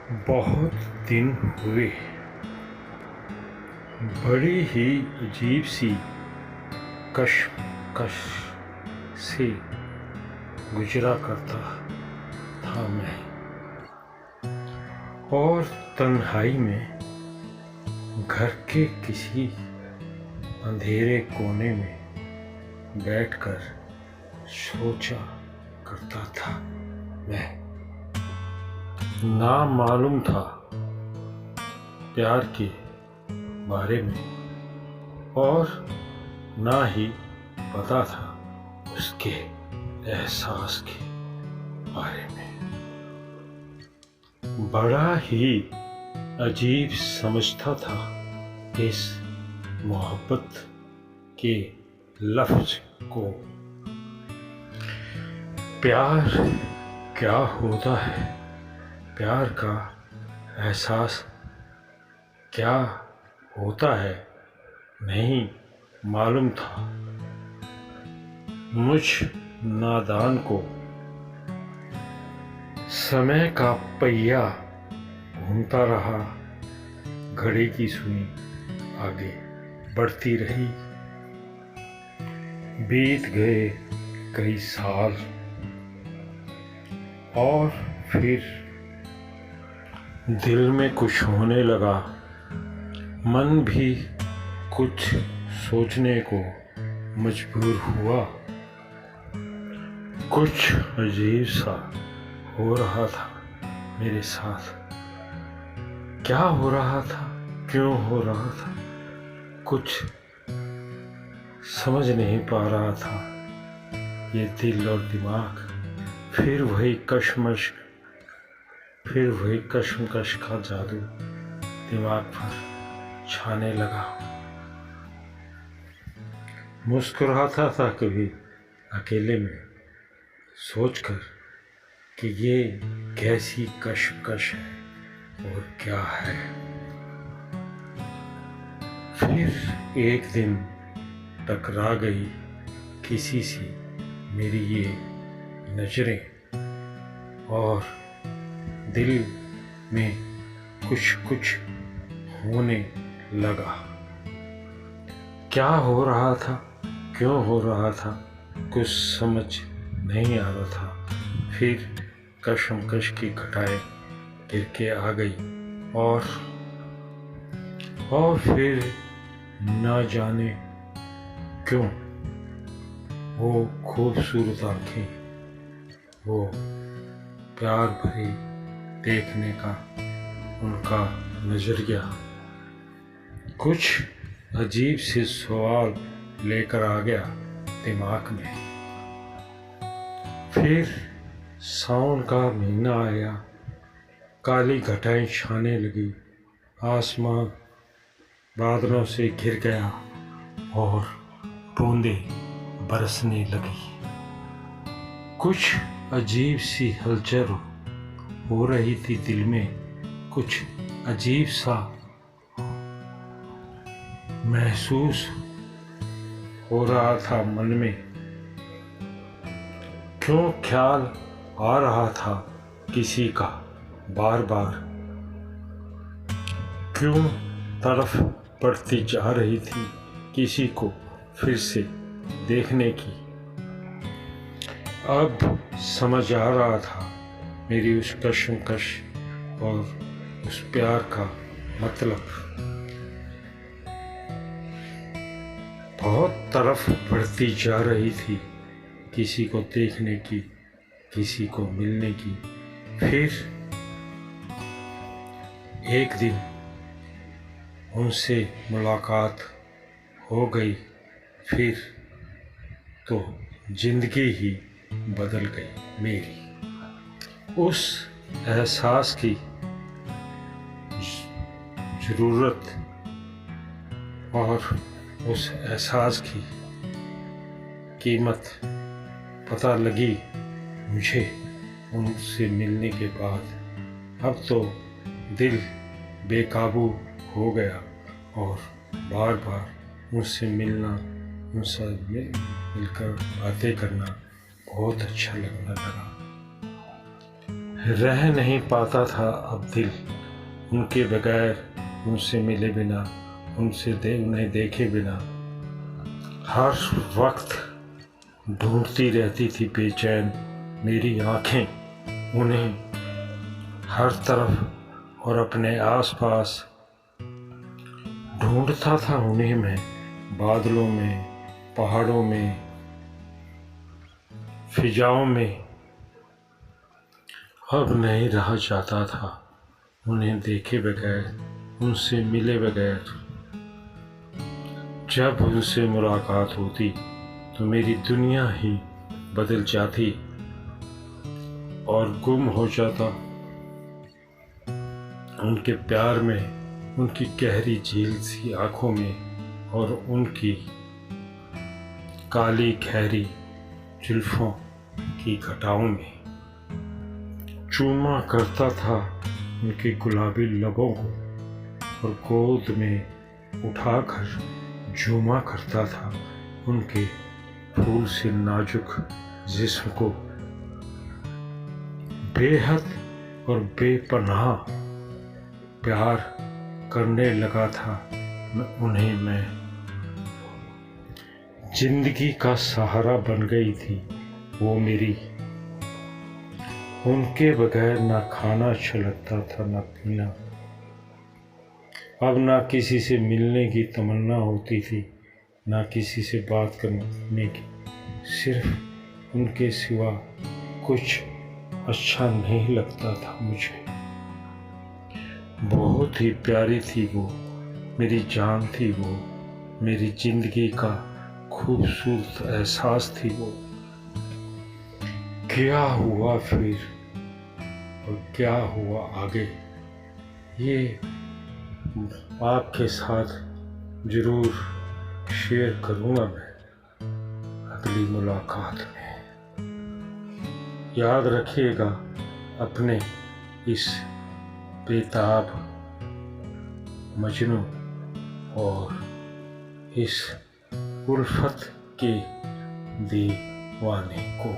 बहुत दिन हुए बड़ी ही अजीब सी कशमकश से गुजरा करता था मैं, और तन्हाई में घर के किसी अंधेरे कोने में बैठकर सोचा करता था मैं। ना मालूम था प्यार के बारे में, और ना ही पता था उसके एहसास के बारे में। बड़ा ही अजीब समझता था इस मोहब्बत के लफ्ज को। प्यार क्या होता है, प्यार का एहसास क्या होता है, नहीं मालूम था मुझ नादान को। समय का पहिया घूमता रहा, घड़ी की सुई आगे बढ़ती रही। बीत गए कई साल, और फिर दिल में कुछ होने लगा, मन भी कुछ सोचने को मजबूर हुआ। कुछ अजीब सा हो रहा था मेरे साथ। क्या हो रहा था, क्यों हो रहा था, कुछ समझ नहीं पा रहा था। ये दिल और दिमाग फिर वही कशमकश का जादू दिमाग पर छाने लगा। मुस्कुराता था कभी अकेले में, सोचकर कि ये कैसी कशमकश है और क्या है। फिर एक दिन टकरा गई किसी से मेरी ये नजरें, और दिल में कुछ होने लगा। क्या हो रहा था, क्यों हो रहा था, कुछ समझ नहीं आ रहा था। फिर कशमकश की घटाएं गिर के आ गई, और फिर न जाने क्यों वो खूबसूरत आँखें, वो प्यार भरी देखने का उनका नजरिया कुछ अजीब से सवाल लेकर आ गया दिमाग में। फिर सावन का महीना आया, काली घटाएं छाने लगी, आसमान बादलों से घिर गया और बूंदें बरसने लगी। कुछ अजीब सी हलचल हो रही थी दिल में, कुछ अजीब सा महसूस हो रहा था मन में। क्यों ख्याल आ रहा था किसी का बार बार, क्यों तरफ बढ़ती जा रही थी किसी को फिर से देखने की। अब समझ आ रहा था मेरी उस कशमकश और उस प्यार का मतलब। बहुत तरफ बढ़ती जा रही थी किसी को देखने की, किसी को मिलने की। फिर एक दिन उनसे मुलाकात हो गई, फिर तो जिंदगी ही बदल गई मेरी। उस एहसास की ज़रूरत और उस एहसास की कीमत पता लगी मुझे उनसे मिलने के बाद। अब तो दिल बेकाबू हो गया, और बार बार उनसे मिलना, उनसे मिलकर बातें करना बहुत अच्छा लगने लगा रह नहीं पाता था अब दिल उनके बगैर, उनसे मिले बिना, उन्हें देखे बिना। हर वक्त ढूंढती रहती थी बेचैन मेरी आँखें उन्हें, हर तरफ और अपने आसपास ढूंढता था उन्हें मैं, बादलों में, पहाड़ों में, फिजाओं में। अब नहीं रहा जाता था उन्हें देखे बगैर, उनसे मिले बगैर। जब उनसे मुलाकात होती तो मेरी दुनिया ही बदल जाती और गुम हो जाता उनके प्यार में, उनकी गहरी झील सी आँखों में और उनकी काली गहरी जुल्फों की घटाओं में। चूमा करता था उनके गुलाबी लबों को और गोद में उठाकर झूमा करता था उनके फूल से नाजुक जिस्म को। बेहद और बेपनाह प्यार करने लगा था मैं जिंदगी का सहारा बन गई थी वो मेरी। उनके बगैर ना खाना अच्छा लगता था ना पीना। अब ना किसी से मिलने की तमन्ना होती थी, ना किसी से बात करने की। सिर्फ उनके सिवा कुछ अच्छा नहीं लगता था मुझे। बहुत ही प्यारी थी वो, मेरी जान थी वो, मेरी जिंदगी का खूबसूरत एहसास थी वो। क्या हुआ फिर और क्या हुआ आगे, ये आपके साथ ज़रूर शेयर करूँगा मैं अगली मुलाकात में। याद रखिएगा अपने इस बेताब मजनू और इस उल्फत के दीवाने को।